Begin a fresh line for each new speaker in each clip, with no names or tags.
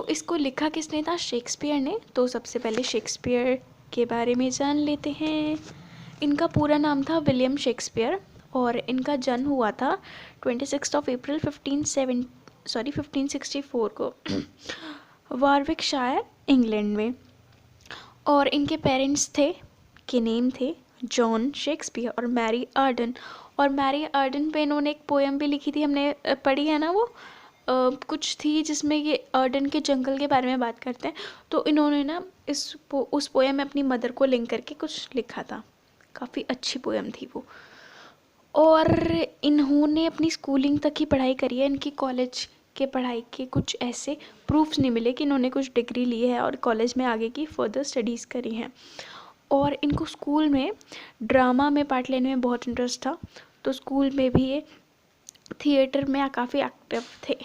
तो इसको लिखा किसने था? शेक्सपियर ने। तो सबसे पहले शेक्सपियर के बारे में जान लेते हैं। इनका पूरा नाम था विलियम शेक्सपियर और इनका जन्म हुआ था 26 अप्रैल 1564 को वारविकशायर, इंग्लैंड में। और इनके पेरेंट्स थे के नेम थे जॉन शेक्सपियर और मैरी आर्डन। और मैरी आर्डन पे इन्होंने एक पोएम भी लिखी थी, हमने पढ़ी है ना वो, कुछ थी जिसमें ये अर्डन के जंगल के बारे में बात करते हैं। तो इन्होंने ना उस पोएम में अपनी मदर को लिंक करके कुछ लिखा था। काफ़ी अच्छी पोएम थी वो। और इन्होंने अपनी स्कूलिंग तक ही पढ़ाई करी है। इनकी कॉलेज के पढ़ाई के कुछ ऐसे प्रूफ्स नहीं मिले कि इन्होंने कुछ डिग्री ली है और कॉलेज में आगे की फर्दर स्टडीज़ करी हैं। और इनको स्कूल में ड्रामा में पार्ट लेने में बहुत इंटरेस्ट था, तो स्कूल में भी ये थिएटर में काफ़ी एक्टिव थे।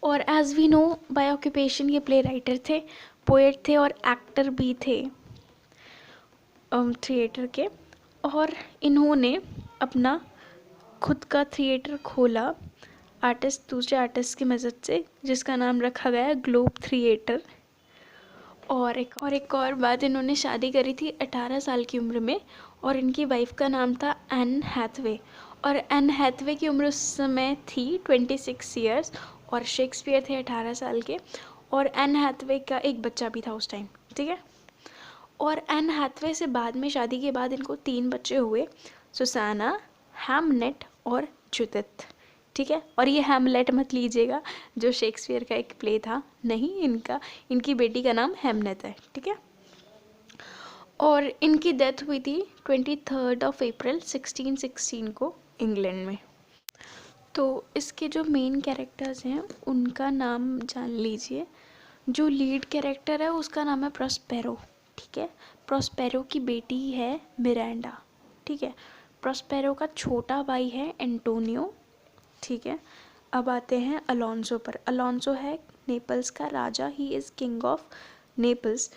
और as we know by occupation ये प्ले राइटर थे, पोएट थे और एक्टर भी थे थिएटर के। और इन्होंने अपना खुद का थिएटर खोला दूसरे आर्टिस्ट की मदद से, जिसका नाम रखा गया ग्लोब थिएटर। और एक और बात, इन्होंने शादी करी थी 18 साल की उम्र में और इनकी वाइफ का नाम था एन हैथवे। और एन हैथवे की उम्र उस समय थी 26 ईयर्स और शेक्सपियर थे 18 साल के। और एन हैथवे का एक बच्चा भी था उस टाइम, ठीक है। और एन हैथवे से बाद में शादी के बाद इनको 3 बच्चे हुए, सुसाना, हैमनेट और जुडिथ, ठीक है। और ये हैमलेट मत लीजिएगा जो शेक्सपियर का एक प्ले था, नहीं, इनकी बेटी का नाम हैमनेट है, ठीक है। और इनकी डेथ हुई थी 23 अप्रैल 1616 को इंग्लैंड में। तो इसके जो मेन कैरेक्टर्स हैं उनका नाम जान लीजिए। जो लीड कैरेक्टर है उसका नाम है प्रॉस्पेरो, ठीक है। प्रॉस्पेरो की बेटी है मिरांडा, ठीक है। प्रॉस्पेरो का छोटा भाई है एंटोनियो, ठीक है। अब आते हैं अलोंसो पर। अलोंसो है नेपल्स का राजा, he is king of Naples.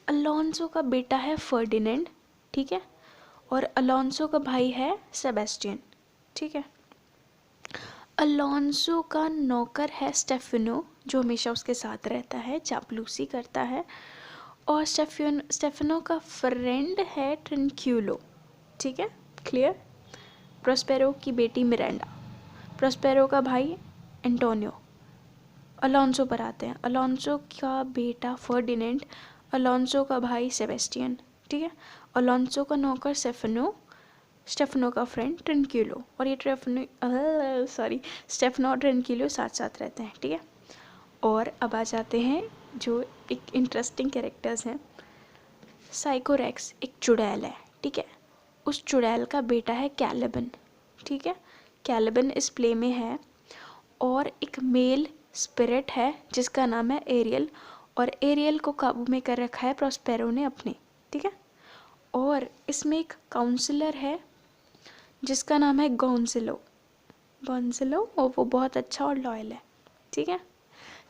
Alonso का बेटा है फर्डिनेंड, ठीक है। और अलोंसो का भाई है सेबेस्टियन, ठीक है। अलोंसो का नौकर है स्टेफेनो, जो हमेशा उसके साथ रहता है, चापलूसी करता है। और स्टेफेनो का फ्रेंड है ट्रिनक्यूलो, ठीक है, क्लियर। प्रोस्पेरो की बेटी मिरांडा, प्रोस्पेरो का भाई एंटोनियो। अलोंसो पर आते हैं। अलोंसो का बेटा फर्डिनेंड, अलोंसो का भाई सेबेस्टियन, ठीक है। अलोंसो का नौकर स्टेफनो का फ्रेंड ट्रिनक्यूलो। और ये स्टेफनो और ट्रिनक्यूलो साथ साथ रहते हैं, ठीक है। और अब आ जाते हैं जो एक इंटरेस्टिंग कैरेक्टर्स हैं। साइकोरेक्स एक चुड़ैल है, ठीक है। उस चुड़ैल का बेटा है कैलेबन, ठीक है। कैलेबन इस प्ले में है। और एक मेल स्पिरिट है जिसका नाम है एरियल, और एरियल को काबू में कर रखा है प्रॉस्पेरो ने अपने, ठीक है। और इसमें एक काउंसलर है जिसका नाम है गोंसिलो, और वो बहुत अच्छा और लॉयल है, ठीक है।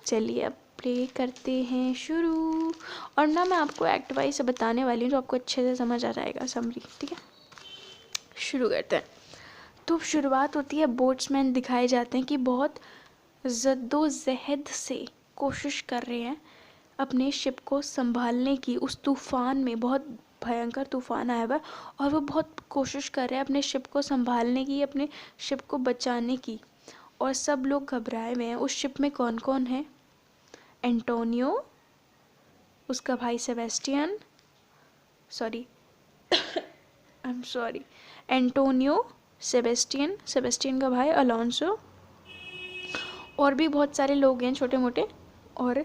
चलिए अब प्ले करते हैं शुरू। और ना मैं आपको एक्ट वाइज से बताने वाली हूँ तो आपको अच्छे से समझ आ जाएगा समरी, ठीक है। शुरू करते हैं। तो शुरुआत होती है, बोट्समैन दिखाए जाते हैं कि बहुत जद्दोजहद से कोशिश कर रहे हैं अपने शिप को संभालने की। उस तूफ़ान में, बहुत भयंकर तूफ़ान आया हुआ है और वो बहुत कोशिश कर रहे हैं अपने शिप को संभालने की, अपने शिप को बचाने की। और सब लोग घबराए हुए हैं। उस शिप में कौन कौन है? एंटोनियो, उसका भाई सेबेस्टियन, एंटोनियो, सेबेस्टियन का भाई अलोंसो, और भी बहुत सारे लोग हैं छोटे मोटे, और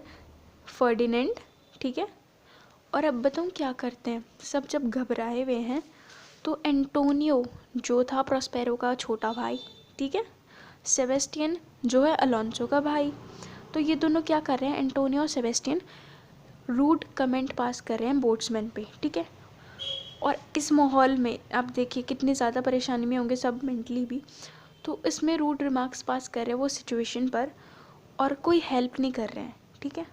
फर्डिनेंड, ठीक है। और अब बताऊँ क्या करते हैं। सब जब घबराए हुए हैं तो एंटोनियो जो था प्रॉस्पेरो का छोटा भाई, ठीक है, सेबेस्टियन जो है अलोंसो का भाई, तो ये दोनों क्या कर रहे हैं, एंटोनियो और सेबेस्टियन रूड कमेंट पास कर रहे हैं बोट्समैन पे, ठीक है। और इस माहौल में आप देखिए कितनी ज़्यादा परेशानी में होंगे सब मेंटली भी, तो इसमें रूड रिमार्क्स पास कर रहे हैं वो सिचुएशन पर, और कोई हेल्प नहीं कर रहे हैं, ठीक है।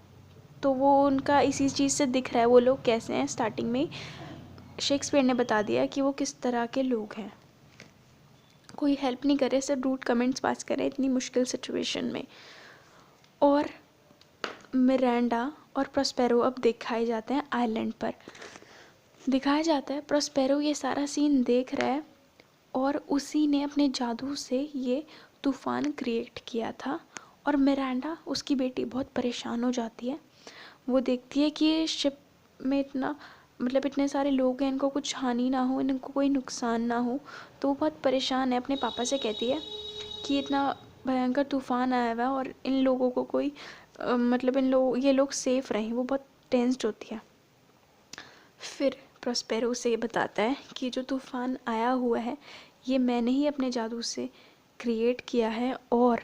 तो वो उनका इसी चीज़ से दिख रहा है वो लोग कैसे हैं। स्टार्टिंग में शेक्सपियर ने बता दिया कि वो किस तरह के लोग हैं। कोई हेल्प नहीं करे, सिर्फ रूड कमेंट्स पास करे इतनी मुश्किल सिचुएशन में। और मिरांडा और प्रोस्पेरो अब दिखाए जाते हैं आइलैंड पर। दिखाया जाता है प्रोस्पेरो ये सारा सीन देख रहा है और उसी ने अपने जादू से ये तूफ़ान क्रिएट किया था। और मिरांडा उसकी बेटी बहुत परेशान हो जाती है। वो देखती है कि ये शिप में इतना मतलब इतने सारे लोग हैं, इनको कुछ हानि ना हो, इनको कोई नुकसान ना हो। तो वो बहुत परेशान है, अपने पापा से कहती है कि इतना भयंकर तूफ़ान आया हुआ है और इन लोगों को कोई मतलब ये लोग सेफ़ रहें। वो बहुत टेंस्ड होती है। फिर प्रोस्पेरो उसे ये बताता है कि जो तूफ़ान आया हुआ है ये मैंने ही अपने जादू से क्रिएट किया है और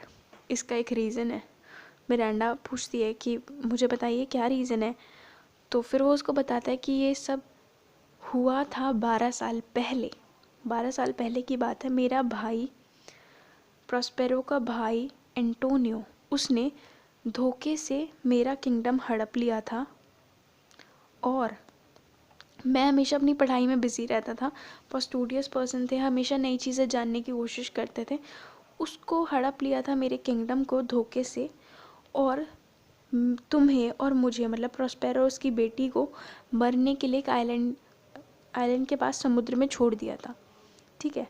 इसका एक रीज़न है। मिरांडा पूछती है कि मुझे बताइए क्या रीज़न है। तो फिर वो उसको बताता है कि ये सब हुआ था 12 साल पहले। 12 साल पहले की बात है। मेरा भाई, प्रोस्पेरो का भाई एंटोनियो, उसने धोखे से मेरा किंगडम हड़प लिया था और मैं हमेशा अपनी पढ़ाई में बिज़ी रहता था। बहुत स्टूडियस पर्सन थे, हमेशा नई चीज़ें जानने की कोशिश करते थे। उसको हड़प लिया था मेरे किंगडम को धोखे से और तुम्हें और मुझे मतलब प्रोस्पेरो उसकी बेटी को मरने के लिए एक आइलैंड के पास समुद्र में छोड़ दिया था। ठीक है।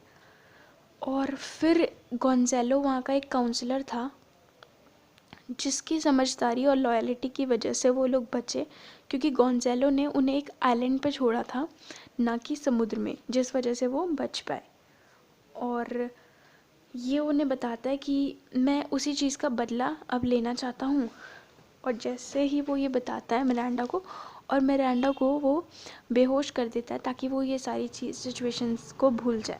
और फिर गोंज़ालो वहाँ का एक काउंसलर था जिसकी समझदारी और लॉयल्टी की वजह से वो लोग बचे, क्योंकि गोंज़ालो ने उन्हें एक आइलैंड पर छोड़ा था ना कि समुद्र में, जिस वजह से वो बच पाए। और ये उन्हें बताता है कि मैं उसी चीज़ का बदला अब लेना चाहता हूँ। और जैसे ही वो ये बताता है मिरांडा को, और मिरांडा को वो बेहोश कर देता है ताकि वो ये सारी चीज़ सिचुएशंस को भूल जाए।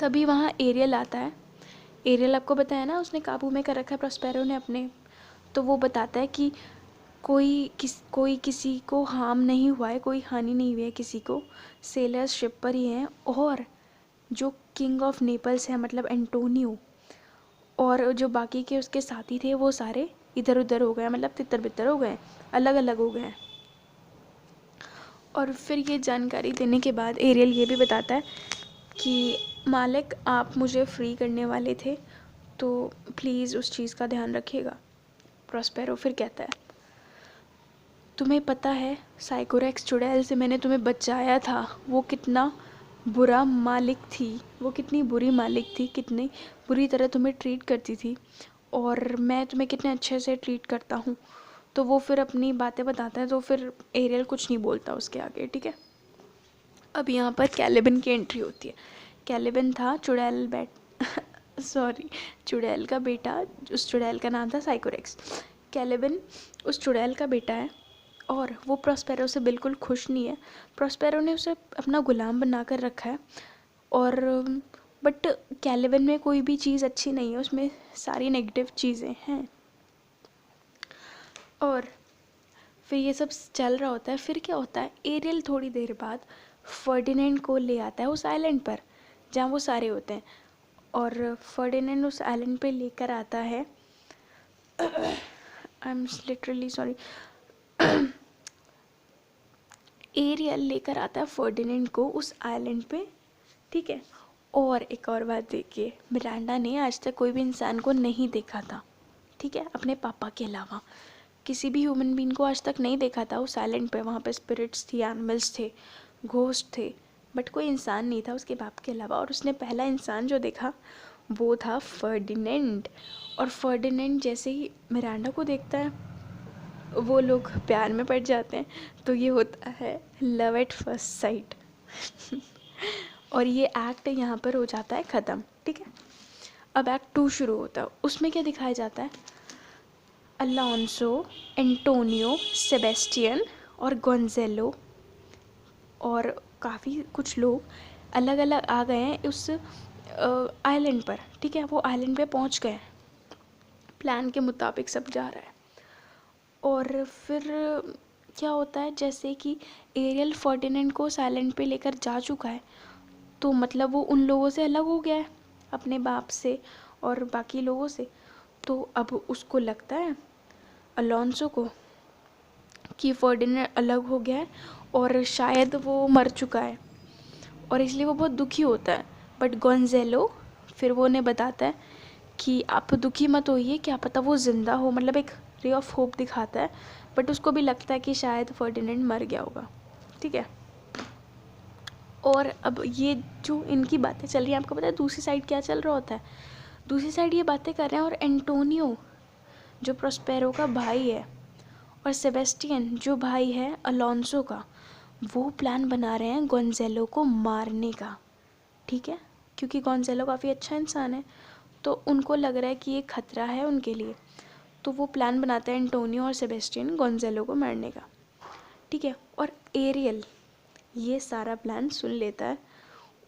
तभी वहाँ एरियल आता है। एरियल आपको बताया ना उसने काबू में कर रखा है प्रोस्पेरो ने अपने। तो वो बताता है कि कोई किसी को हार्म नहीं हुआ है, कोई हानि नहीं हुई है किसी को, सेलर्स शिप पर ही हैं और जो किंग ऑफ नेपल्स है मतलब एंटोनियो और जो बाकी के उसके साथी थे वो सारे इधर उधर हो गए, मतलब तितर बितर हो गए, अलग अलग हो गए। और फिर ये जानकारी देने के बाद एरियल ये भी बताता है कि मालिक आप मुझे फ्री करने वाले थे तो प्लीज़ उस चीज़ का ध्यान रखिएगा। प्रोस्पेरो फिर कहता है तुम्हें पता है साइकोरेक्स चुड़ैल से मैंने तुम्हें बचाया था, वो कितना बुरा मालिक थी, वो कितनी बुरी मालिक थी, कितनी बुरी तरह तुम्हें ट्रीट करती थी और मैं तुम्हें कितने अच्छे से ट्रीट करता हूँ। तो वो फिर अपनी बातें बताता है। तो फिर एरियल कुछ नहीं बोलता उसके आगे। ठीक है। अब यहाँ पर कैलिबन की एंट्री होती है। कैलिबन था चुड़ैल का बेटा। उस चुड़ैल का नाम था साइकोरेक्स। कैलिबन उस चुड़ैल का बेटा है और वो प्रोस्पेरो से बिल्कुल खुश नहीं है। प्रोस्पेरो ने उसे अपना गुलाम बना कर रखा है और बट कैलिबन में कोई भी चीज़ अच्छी नहीं है, उसमें सारी नेगेटिव चीज़ें हैं। और फिर ये सब चल रहा होता है। फिर क्या होता है, एरियल थोड़ी देर बाद फर्डिनेंड को ले आता है उस आइलैंड पर जहाँ वो सारे होते हैं। और फर्डिनेंड उस आइलैंड पे लेकर आता है I am literally sorry Ariel लेकर आता है फर्डिनेंड को उस आइलैंड पे। ठीक है। और एक और बात देखिए, मिरांडा ने आज तक कोई भी इंसान को नहीं देखा था। ठीक है। अपने पापा के अलावा किसी भी ह्यूमन बीइंग को आज तक नहीं देखा था उस आइलैंड पे। वहाँ पे स्पिरिट्स थी, एनिमल्स थे, घोस्ट थे, बट कोई इंसान नहीं था उसके बाप के अलावा। और उसने पहला इंसान जो देखा वो था फर्डिनेंड। और फर्डिनेंड जैसे ही मिरांडा को देखता है वो लोग प्यार में पड़ जाते हैं। तो ये होता है लव एट फर्स्ट साइट और ये एक्ट यहाँ पर हो जाता है ख़त्म। ठीक है। अब एक्ट 2 शुरू होता है। उसमें क्या दिखाया जाता है, अलोंसो, एंटोनियो, सेबेस्टियन और गोंज़ेलो और काफ़ी कुछ लोग अलग अलग आ गए हैं उस आइलैंड पर। ठीक है। वो आइलैंड पे पहुंच गए, प्लान के मुताबिक सब जा रहा है। और फिर क्या होता है, जैसे कि एरियल फर्डिनेंड को उस आइलैंड पे लेकर जा चुका है तो मतलब वो उन लोगों से अलग हो गया है, अपने बाप से और बाकी लोगों से। तो अब उसको लगता है अलोंसो को कि फर्डिनेंड अलग हो गया है और शायद वो मर चुका है और इसलिए वो बहुत दुखी होता है। बट गोंज़ेलो फिर वो उन्हें बताता है कि आप दुखी मत होइए, क्या पता वो ज़िंदा हो, मतलब एक रे ऑफ होप दिखाता है, बट उसको भी लगता है कि शायद फर्डिनेंड मर गया होगा, ठीक है। और अब ये जो इनकी बातें चल रही हैं, आपको पता है दूसरी साइड क्या चल रहा होता है? दूसरी साइड ये बातें कर रहे हैं, और एंटोनियो जो प्रोस्पेरो का भाई है और सेबेस्टियन जो भाई है अलोंसो का, वो प्लान बना रहे हैं गोंज़ेलो को मारने का, ठीक है, क्योंकि गोंज़ेलो काफ़ी अच्छा इंसान है, तो उनको लग रहा है कि ये खतरा है उनके लिए, तो वो प्लान बनाते हैं एंटोनियो और सेबेस्टियन गोंज़ेलो को मारने का, ठीक है। और एरियल ये सारा प्लान सुन लेता है,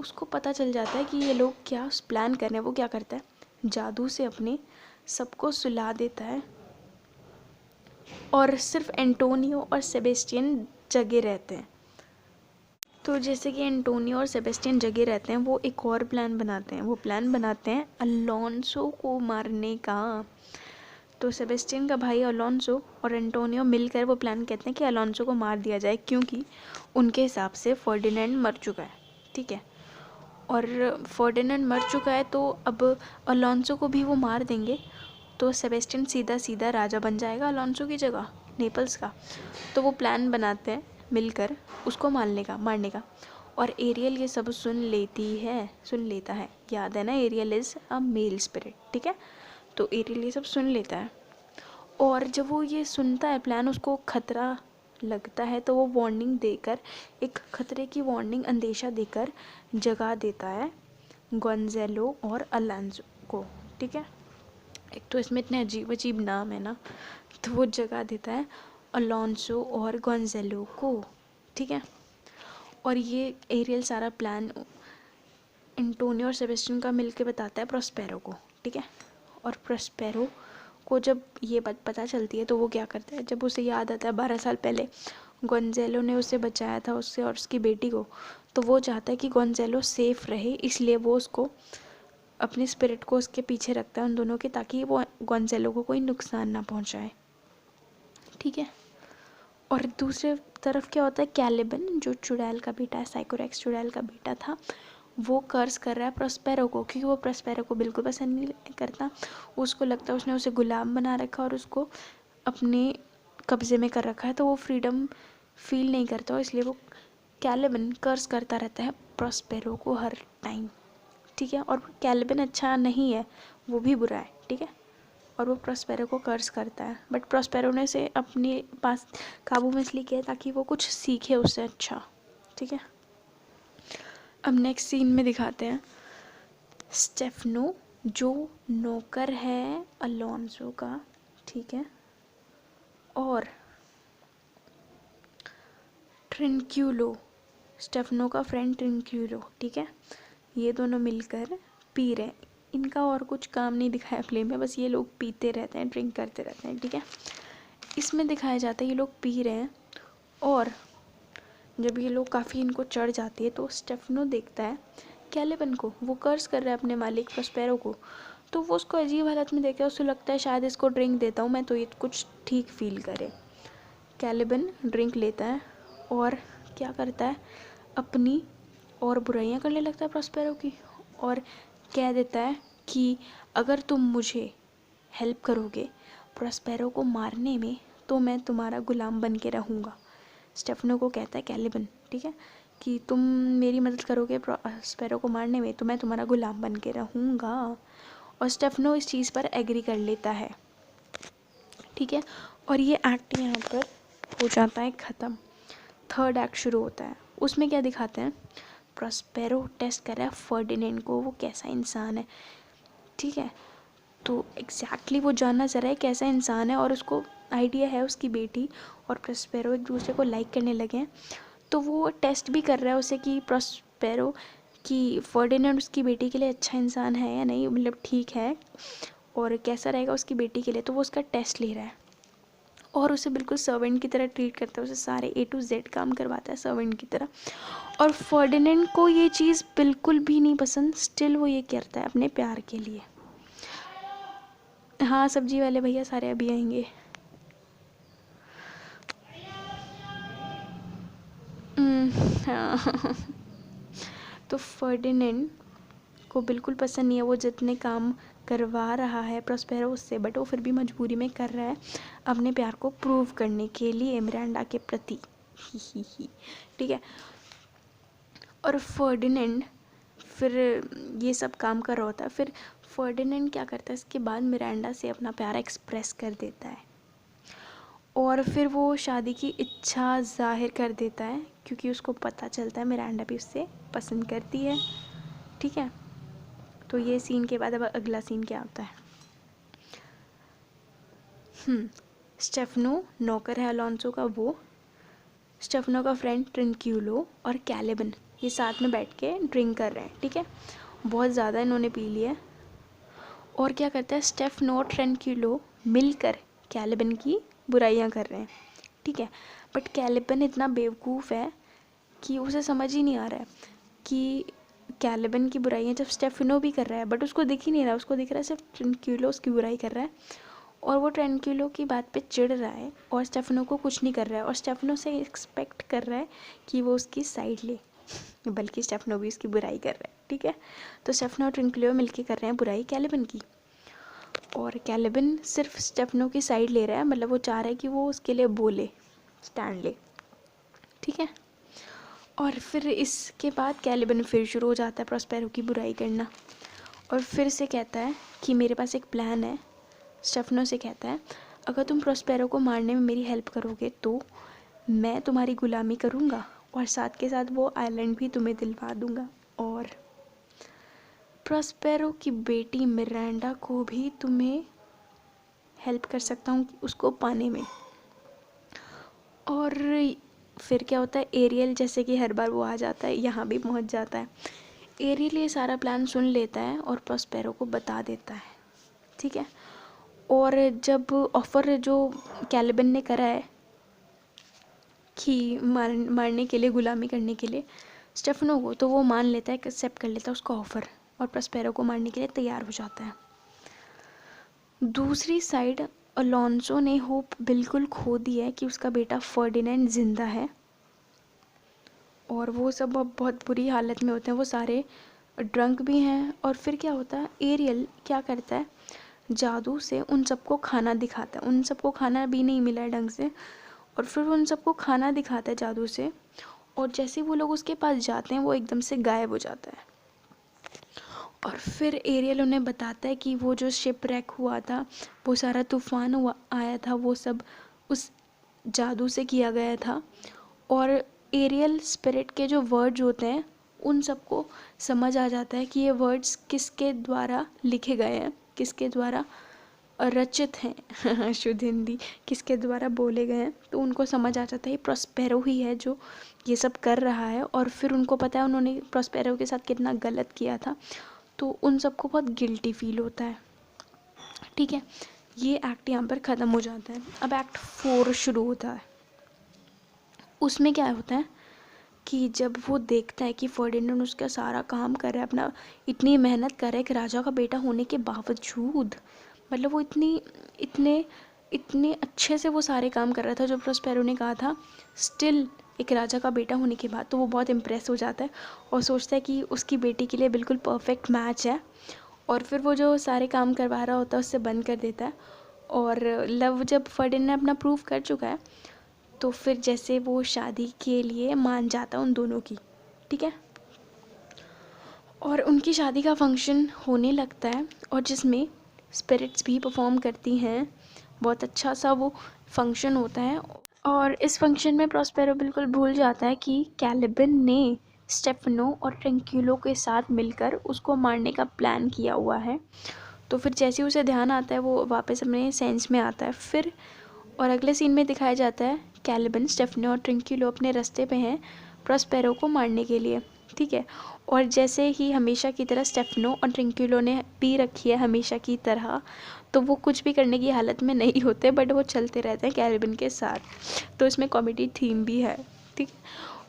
उसको पता चल जाता है कि ये लोग क्या प्लान कर रहे हैं। वो क्या करता है, जादू से अपने सबको सुला देता है, और सिर्फ एंटोनियो और सेबेस्टियन जगे रहते हैं। तो जैसे कि एंटोनियो और सेबेस्टियन जगे रहते हैं, वो एक और प्लान बनाते हैं। वो प्लान बनाते हैं अलोंसो को मारने का। तो सेबेस्टियन का भाई अलोंसो और एंटोनियो मिलकर वो प्लान कहते हैं कि अलोंसो को मार दिया जाए, क्योंकि उनके हिसाब से फर्डिनेंड मर चुका है, ठीक है। और फर्डिनेंड मर चुका है तो अब अलोंसो को भी वो मार देंगे, तो सेबेस्टियन सीधा सीधा राजा बन जाएगा अलोंसो की जगह, नेपल्स का। तो वो प्लान बनाते हैं मिलकर उसको मारने का। और एरियल ये सब सुन लेता है, याद है ना, Ariel is a male spirit, ठीक है। तो एरियल ये सब सुन लेता है, और जब वो ये सुनता है प्लान, उसको खतरा लगता है, तो वो वार्निंग देकर, एक खतरे की वार्निंग, अंदेशा देकर जगा देता है गोंज़ेलो और अलोंसो को, ठीक है। एक तो इसमें इतने अजीब अजीब नाम है ना, तो वो जगा देता है अलोंसो और गोंज़ेलो को, ठीक है। और ये एरियल सारा प्लान एंटोनियो और सेबेस्टियन का मिलके बताता है प्रोस्पेरो को, ठीक है। और प्रोस्पेरो को जब ये बात पता चलती है, तो वो क्या करता है, जब उसे याद आता है 12 साल पहले गोंज़ेलो ने उसे बचाया था, उससे और उसकी बेटी को, तो वो चाहता है कि गोंज़ेलो सेफ़ रहे, इसलिए वो उसको अपने स्पिरिट को उसके पीछे रखता है उन दोनों के, ताकि वो गोंज़ेलो को कोई नुकसान ना पहुंचाए, ठीक है। और दूसरे तरफ क्या होता है, कैलिबन जो चुड़ैल का बेटा है, साइकोरेक्स चुड़ैल का बेटा था, वो कर्ज कर रहा है प्रोस्पेरो को, क्योंकि वो प्रोस्पेरो को बिल्कुल पसंद नहीं करता। उसको लगता है उसने उसे गुलाम बना रखा और उसको अपने कब्ज़े में कर रखा है, तो वो फ्रीडम फील नहीं करता, इसलिए वो कैलिबन कर्ज करता रहता है प्रोस्पेरो को हर टाइम, ठीक है। और कैलिबन अच्छा नहीं है, वो भी बुरा है, ठीक है। और वो प्रोस्पेरो को कर्ज करता है, बट प्रोस्पेरो ने उसे अपने पास काबू में इसलिए किया ताकि वो कुछ सीखे उससे अच्छा, ठीक है। अब नेक्स्ट सीन में दिखाते हैं स्टेफनो जो नौकर है अलोंसो का, ठीक है, और ट्रिनक्यूलो स्टेफनो का फ्रेंड ट्रिनक्यूलो, ठीक है। ये दोनों मिलकर पी रहे हैं। इनका और कुछ काम नहीं दिखाया प्ले में, बस ये लोग पीते रहते हैं, ड्रिंक करते रहते हैं, ठीक है। इसमें दिखाया जाता है ये लोग पी रहे हैं, और जब ये लोग काफ़ी इनको चढ़ जाती है, तो स्टेफनो देखता है कैलिबन को, वो कर्ज कर रहा है अपने मालिक प्रोस्पेरो को, तो वो उसको अजीब हालत में देखता है। उसको लगता है शायद इसको ड्रिंक देता हूँ मैं, तो ये कुछ ठीक फील करे। कैलिबन ड्रिंक लेता है और क्या करता है, अपनी और बुराइयां करने लगता है प्रोस्पेरो की, और कह देता है कि अगर तुम मुझे हेल्प करोगे प्रोस्पेरो को मारने में, तो मैं तुम्हारा गुलाम बन के रहूँगा। स्टेफनो को कहता है कैलिबन, ठीक है, कि तुम मेरी मदद करोगे प्रोस्पेरो को मारने में, तो मैं तुम्हारा गुलाम बन के रहूँगा। और स्टेफनो इस चीज़ पर एग्री कर लेता है, ठीक है। और ये एक्ट यहाँ पर हो जाता है ख़त्म। थर्ड एक्ट शुरू होता है। उसमें क्या दिखाते हैं, प्रोस्पेरो टेस्ट कर रहा है फर्डिनेंड को, वो कैसा इंसान है, ठीक है। तो एग्जैक्टली वो जानना चाह रहा है कैसा इंसान है, और उसको आइडिया है उसकी बेटी और प्रोस्पेरो एक दूसरे को लाइक करने लगे हैं, तो वो टेस्ट भी कर रहा है उसे कि प्रोस्पेरो कि फर्डिनेंड उसकी बेटी के लिए अच्छा इंसान है या नहीं, मतलब ठीक है, और कैसा रहेगा उसकी बेटी के लिए, तो वो उसका टेस्ट ले रहा है। और उसे बिल्कुल सर्वेंट की तरह ट्रीट करता है, उसे सारे A to Z काम करवाता है सर्वेंट की तरह। और फर्डिनेंड को ये चीज़ बिल्कुल भी नहीं पसंद, स्टिल वो ये करता है अपने प्यार के लिए। हाँ, सब्जी वाले भैया सारे अभी आएंगे। हाँ। तो फर्डिनेंड को बिल्कुल पसंद नहीं है वो जितने काम करवा रहा है प्रोस्पेरो उससे, बट वो फिर भी मजबूरी में कर रहा है अपने प्यार को प्रूव करने के लिए मिरांडा के प्रति। ठीक है। और फर्डिनेंड फिर ये सब काम कर रहा होता है। फिर फर्डिनेंड क्या करता है, इसके बाद मिरांडा से अपना प्यार एक्सप्रेस कर देता है और फिर वो शादी की इच्छा जाहिर कर देता है, क्योंकि उसको पता चलता है मिरांडा भी उससे पसंद करती है। ठीक है। तो ये सीन के बाद अब अगला सीन क्या होता है। स्टेफनो नौकर है अलोंसो का, वो स्टेफनो का फ्रेंड ट्रिनक्यूलो और कैलिबन ये साथ में बैठ के ड्रिंक कर रहे हैं। ठीक है। बहुत ज़्यादा इन्होंने पी लिया है। और क्या करता है, स्टेफनो और ट्रिनक्यूलो मिलकर कैलिबन की बुराइयां कर रहे हैं। ठीक है। बट कैलिबन इतना बेवकूफ़ है कि उसे समझ ही नहीं आ रहा है कि कैलिबन की बुराइयां जब स्टेफनो भी कर रहा है, बट उसको दिख ही नहीं रहा, उसको दिख रहा है सिर्फ ट्रिनक्यूलो उसकी बुराई कर रहा है और वो ट्रिनक्यूलो की बात पे चिढ़ रहा है और स्टेफनो को कुछ नहीं कर रहा है और स्टेफनो से एक्सपेक्ट कर रहा है कि वो उसकी साइड ले, बल्कि स्टेफनो भी उसकी बुराई कर रहा है। ठीक है। तो स्टेफनो और ट्रिनक्यूलो मिलके कर रहे हैं बुराई कैलिबन की और कैलिबन सिर्फ स्टेफनो की साइड ले रहा है, मतलब वो चाह रहा है कि वो उसके लिए बोले, स्टैंड ले। ठीक है। और फिर इसके बाद कैलिबन फिर शुरू हो जाता है प्रोस्पेरो की बुराई करना और फिर से कहता है कि मेरे पास एक प्लान है। स्टेफनो से कहता है अगर तुम प्रोस्पेरो को मारने में मेरी हेल्प करोगे तो मैं तुम्हारी गुलामी करूँगा और साथ के साथ वो आइलैंड भी तुम्हें दिलवा दूँगा और प्रोस्पेरो की बेटी मिरांडा को भी तुम्हें हेल्प कर सकता हूँ उसको पाने में। और फिर क्या होता है, एरियल जैसे कि हर बार वो आ जाता है, यहाँ भी पहुँच जाता है। एरियल ये सारा प्लान सुन लेता है और प्रोस्पेरो को बता देता है। ठीक है। और जब ऑफ़र जो कैलिबन ने करा है कि मारने के लिए, गुलामी करने के लिए स्टेफनो को, तो वो मान लेता है, एक्सेप्ट कर लेता है उसका ऑफ़र और प्रोस्पेरो को मारने के लिए तैयार हो जाता है। दूसरी साइड अलोंसो ने होप बिल्कुल खो दी है कि उसका बेटा फर्डिनेंड ज़िंदा है और वो सब अब बहुत बुरी हालत में होते हैं, वो सारे ड्रंक भी हैं। और फिर क्या होता है, एरियल क्या करता है, जादू से उन सबको खाना दिखाता है। उन सबको खाना भी नहीं मिला है ढंग से और फिर उन सबको खाना दिखाता है जादू से और जैसे वो लोग उसके पास जाते हैं वो एकदम से गायब हो जाता है। और फिर एरियल उन्हें बताता है कि वो जो शिप रैक हुआ था, वो सारा तूफान हुआ आया था, वो सब उस जादू से किया गया था। और एरियल स्पिरिट के जो वर्ड्स होते हैं उन सबको समझ आ जाता है कि ये वर्ड्स किसके द्वारा लिखे गए हैं, किसके द्वारा रचित हैं शुद्ध हिंदी, किसके द्वारा बोले गए हैं। तो उनको समझ आ जाता है प्रोस्पेरो ही है जो ये सब कर रहा है। और फिर उनको पता है उन्होंने प्रोस्पेरो के साथ कितना गलत किया था, तो उन सबको बहुत गिल्टी फील होता है। ठीक है। ये एक्ट यहाँ पर ख़त्म हो जाता है। अब एक्ट 4 शुरू होता है। उसमें क्या होता है कि जब वो देखता है कि फर्डिनेंड उसका सारा काम कर रहा है, अपना इतनी मेहनत कर रहा है, एक राजा का बेटा होने के बावजूद, मतलब वो इतने अच्छे से वो सारे काम कर रहा था जो प्रोस्पेरो ने कहा था, स्टिल एक राजा का बेटा होने के बाद, तो वो बहुत इम्प्रेस हो जाता है और सोचता है कि उसकी बेटी के लिए बिल्कुल परफेक्ट मैच है। और फिर वो जो सारे काम करवा रहा होता है उससे बंद कर देता है। और लव जब फर्डिनेंड अपना प्रूव कर चुका है तो फिर जैसे वो शादी के लिए मान जाता है उन दोनों की। ठीक है। और उनकी शादी का फंक्शन होने लगता है और जिसमें स्पिरिट्स भी परफॉर्म करती हैं। बहुत अच्छा सा वो फंक्शन होता है और इस फंक्शन में प्रोस्पेरो बिल्कुल भूल जाता है कि कैलिबन ने स्टेफनो और ट्रिनक्यूलो के साथ मिलकर उसको मारने का प्लान किया हुआ है। तो फिर जैसे ही उसे ध्यान आता है वो वापस अपने सेंस में आता है फिर। और अगले सीन में दिखाया जाता है कैलिबन, स्टेफनो और ट्रिनक्यूलो अपने रास्ते पे हैं प्रोस्पेरो को मारने के लिए। ठीक है। और जैसे ही हमेशा की तरह स्टेफनो और ट्रिनक्यूलो ने पी रखी है हमेशा की तरह, तो वो कुछ भी करने की हालत में नहीं होते, बट वो चलते रहते हैं कैलिबन के साथ। तो इसमें कॉमेडी थीम भी है। ठीक है।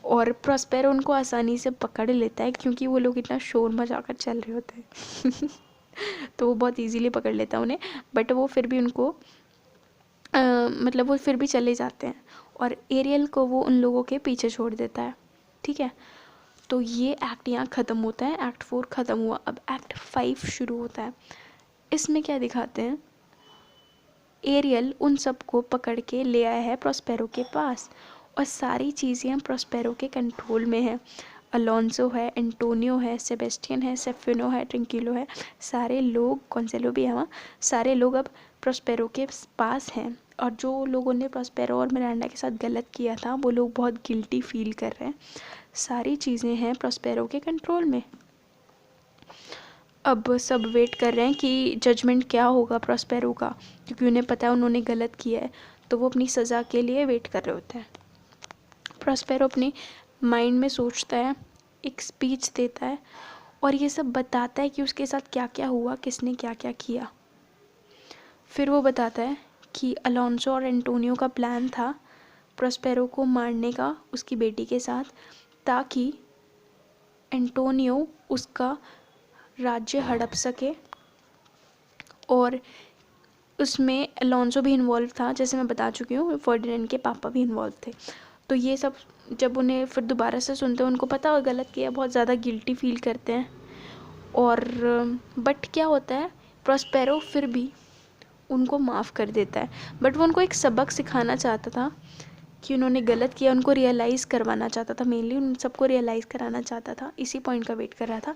और प्रोस्पेरो उनको आसानी से पकड़ लेता है क्योंकि वो लोग इतना शोर मचा कर चल रहे होते हैं तो वो बहुत इजीली पकड़ लेता है उन्हें, बट वो फिर भी उनको मतलब वो फिर भी चले जाते हैं और एरियल को वो उन लोगों के पीछे छोड़ देता है। ठीक है। तो ये एक्ट यहाँ ख़त्म होता है, एक्ट 4 ख़त्म हुआ। अब एक्ट 5 शुरू होता है। इसमें क्या दिखाते हैं, एरियल उन सबको पकड़ के ले आया है प्रोस्पेरो के पास और सारी चीज़ें प्रोस्पेरो के कंट्रोल में है। अलोंसो है, एंटोनियो है, सेबेस्टियन है, सेफिनो है, ट्रिंकिलो है, सारे लोग, कॉन्सेलो भी है वहाँ, सारे लोग अब प्रोस्पेरो के पास हैं। और जो लोगों ने प्रोस्पेरो और मिरांडा के साथ गलत किया था वो लोग बहुत गिल्टी फील कर रहे हैं। सारी चीज़ें हैं प्रोस्पेरो के कंट्रोल में। अब सब वेट कर रहे हैं कि जजमेंट क्या होगा प्रोस्पेरो का, क्योंकि उन्हें पता है उन्होंने गलत किया है, तो वो अपनी सज़ा के लिए वेट कर रहे होते हैं। प्रोस्पेरो अपने माइंड में सोचता है, एक स्पीच देता है और ये सब बताता है कि उसके साथ क्या क्या हुआ, किसने क्या क्या किया। फिर वो बताता है कि अलोंसो और एंटोनियो का प्लान था प्रोस्पेरो को मारने का उसकी बेटी के साथ, ताकि एंटोनियो उसका राज्य हड़प सके। और उसमें अलोंसो भी इन्वॉल्व था, जैसे मैं बता चुकी हूँ, फर्डिनेंड के पापा भी इन्वॉल्व थे। तो ये सब जब उन्हें फिर दोबारा से सुनते हैं, उनको पता है गलत किया, बहुत ज़्यादा गिल्टी फील करते हैं। और बट क्या होता है, प्रोस्पेरो फिर भी उनको माफ़ कर देता है। बट वो उनको एक सबक सिखाना चाहता था कि उन्होंने गलत किया, उनको रियलाइज़ करवाना चाहता था, मेनली उन सबको रियलाइज़ कराना चाहता था, इसी पॉइंट का वेट कर रहा था।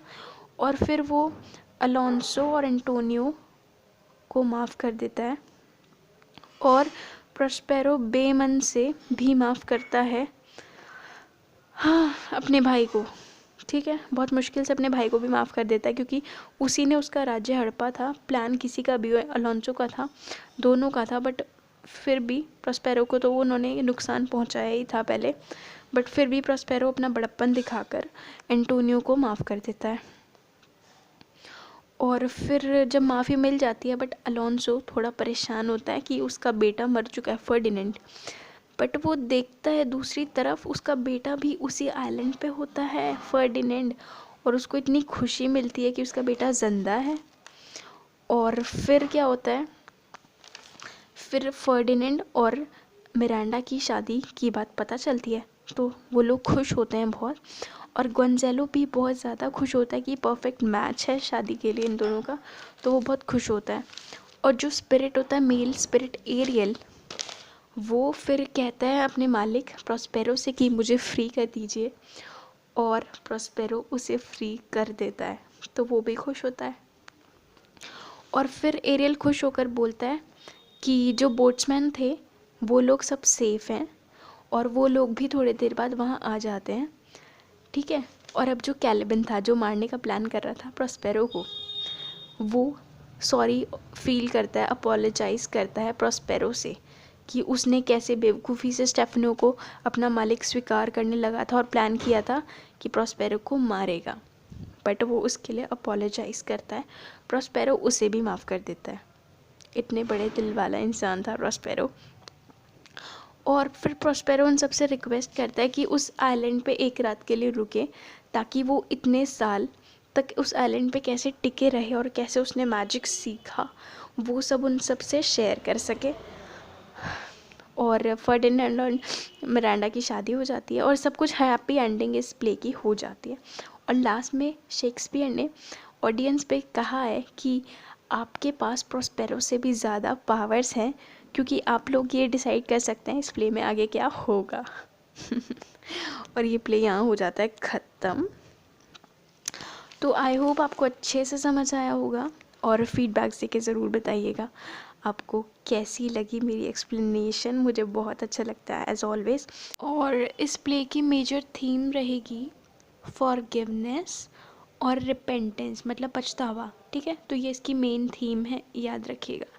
और फिर वो अलोंसो और एंटोनियो को माफ़ कर देता है और प्रोस्पेरो बेमन से भी माफ़ करता है, हाँ, अपने भाई को। ठीक है, बहुत मुश्किल से अपने भाई को भी माफ़ कर देता है, क्योंकि उसी ने उसका राज्य हड़पा था। प्लान किसी का भी, अलोंसो का था, दोनों का था, बट फिर भी प्रोस्पेरो को तो उन्होंने नुकसान पहुंचाया ही था पहले। बट फिर भी प्रोस्पेरो अपना बड़प्पन दिखाकर एंटोनियो को माफ़ कर देता है। और फिर जब माफ़ी मिल जाती है, बट अलोंसो थोड़ा परेशान होता है कि उसका बेटा मर चुका है, फर्डिनेंड। बट वो देखता है दूसरी तरफ उसका बेटा भी उसी आइलैंड पे होता है, फर्डिनेंड, और उसको इतनी खुशी मिलती है कि उसका बेटा जिंदा है। और फिर क्या होता है, फिर फर्डिनेंड और मिरांडा की शादी की बात पता चलती है, तो वो लोग खुश होते हैं बहुत। और गोंज़ालो भी बहुत ज़्यादा खुश होता है कि परफेक्ट मैच है शादी के लिए इन दोनों का, तो वो बहुत खुश होता है। और जो स्पिरिट होता है, मेल स्पिरिट एरियल, वो फिर कहता है अपने मालिक प्रोस्पेरो से कि मुझे फ्री कर दीजिए, और प्रोस्पेरो उसे फ्री कर देता है, तो वो भी खुश होता है। और फिर एरियल खुश होकर बोलता है कि जो बोट्समैन थे वो लोग सब सेफ़ हैं, और वो लोग भी थोड़ी देर बाद वहाँ आ जाते हैं। ठीक है, और अब जो कैलिबन था, जो मारने का प्लान कर रहा था प्रोस्पेरो को, वो सॉरी फील करता है, अपोलोजाइज़ करता है प्रोस्पेरो से कि उसने कैसे बेवकूफ़ी से स्टेफनो को अपना मालिक स्वीकार करने लगा था और प्लान किया था कि प्रोस्पेरो को मारेगा। बट वो उसके लिए अपोलोजाइज़ करता है, प्रोस्पेरो उसे भी माफ़ कर देता है। इतने बड़े दिल वाला इंसान था प्रोस्पेरो। और फिर प्रोस्पेरो उन सबसे रिक्वेस्ट करता है कि उस आइलैंड पे एक रात के लिए रुके, ताकि वो इतने साल तक उस आइलैंड पे कैसे टिके रहे और कैसे उसने मैजिक सीखा वो सब उन सब से शेयर कर सके। और फर्डिनेंड और मिरांडा की शादी हो जाती है और सब कुछ हैप्पी एंडिंग इस प्ले की हो जाती है। और लास्ट में शेक्सपियर ने ऑडियंस पे कहा है कि आपके पास प्रोस्पेरो से भी ज़्यादा पावर्स हैं, क्योंकि आप लोग ये डिसाइड कर सकते हैं इस प्ले में आगे क्या होगा। और ये प्ले यहाँ हो जाता है ख़त्म। तो आई होप आपको अच्छे से समझ आया होगा, और फीडबैक दे के ज़रूर बताइएगा आपको कैसी लगी मेरी एक्सप्लेनेशन। मुझे बहुत अच्छा लगता है एज़ ऑलवेज़। और इस प्ले की मेजर थीम रहेगी फॉरगिवनेस और रिपेंटेंस, मतलब पछतावा। ठीक है, तो ये इसकी मेन थीम है, याद रखिएगा।